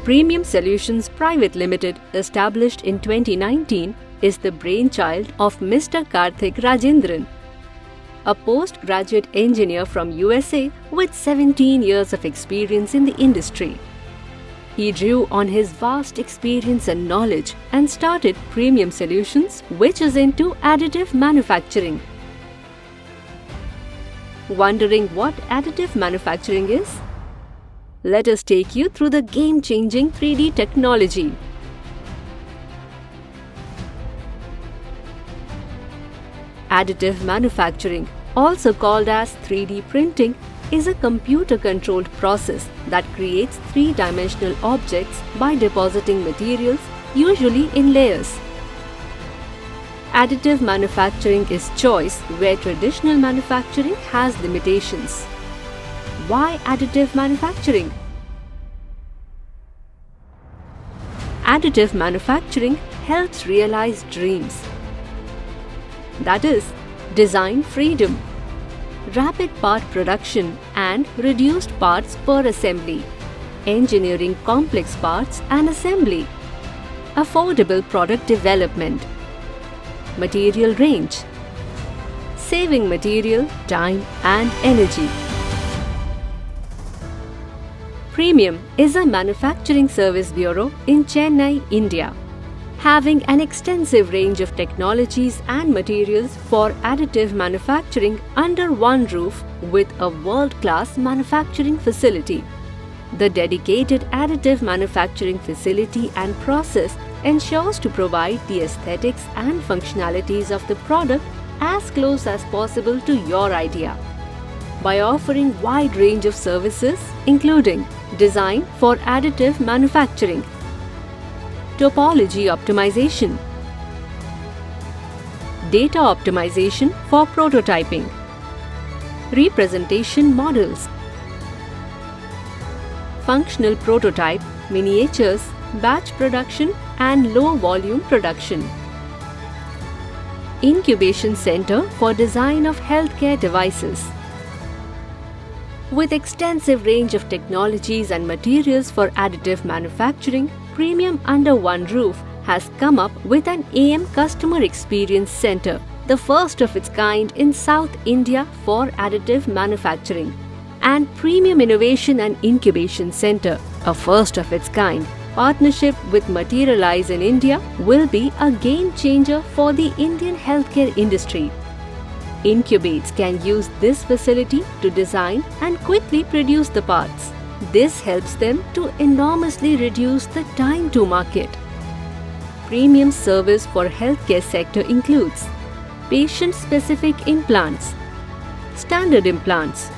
Premium Solutions Private Limited, established in 2019, is the brainchild of Mr. Karthik Rajendran, a postgraduate engineer from USA with 17 years of experience in the industry. He drew on his vast experience and knowledge and started Premium Solutions, which is into additive manufacturing. Wondering what additive manufacturing is? Let us take you through the game-changing 3D technology. Additive manufacturing, also called as 3D printing, is a computer-controlled process that creates three-dimensional objects by depositing materials, usually in layers. Additive manufacturing is choice where traditional manufacturing has limitations. Why additive manufacturing? Additive manufacturing helps realize dreams. That is, design freedom, rapid part production and reduced parts per assembly, engineering complex parts and assembly, affordable product development, material range, saving material, time and energy. Premium is a manufacturing service bureau in Chennai, India, having an extensive range of technologies and materials for additive manufacturing under one roof with a world-class manufacturing facility. The dedicated additive manufacturing facility and process ensures to provide the aesthetics and functionalities of the product as close as possible to your idea, by offering wide range of services including design for additive manufacturing, topology optimization, data optimization for prototyping, representation models, functional prototype, miniatures, batch production and low volume production, incubation center for design of healthcare devices. With extensive range of technologies and materials for additive manufacturing, Premium under one roof has come up with an AM Customer Experience Center, the first of its kind in South India for additive manufacturing, and Premium Innovation and Incubation Center, a first of its kind. Partnership with Materialize in India will be a game changer for the Indian healthcare industry. Incubates can use this facility to design and quickly produce the parts. This helps them to enormously reduce the time to market. Premium service for healthcare sector includes patient-specific implants, standard implants,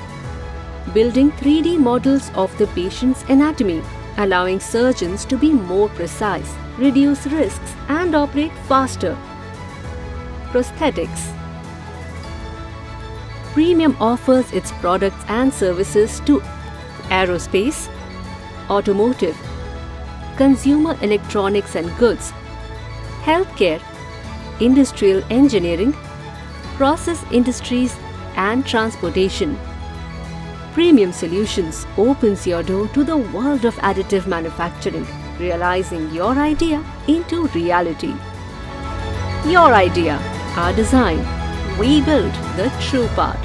building 3D models of the patient's anatomy, allowing surgeons to be more precise, reduce risks and operate faster. Prosthetics. Premium offers its products and services to aerospace, automotive, consumer electronics and goods, healthcare, industrial engineering, process industries and transportation. Premium Solutions opens your door to the world of additive manufacturing, realizing your idea into reality. Your idea, our design. We build the true part.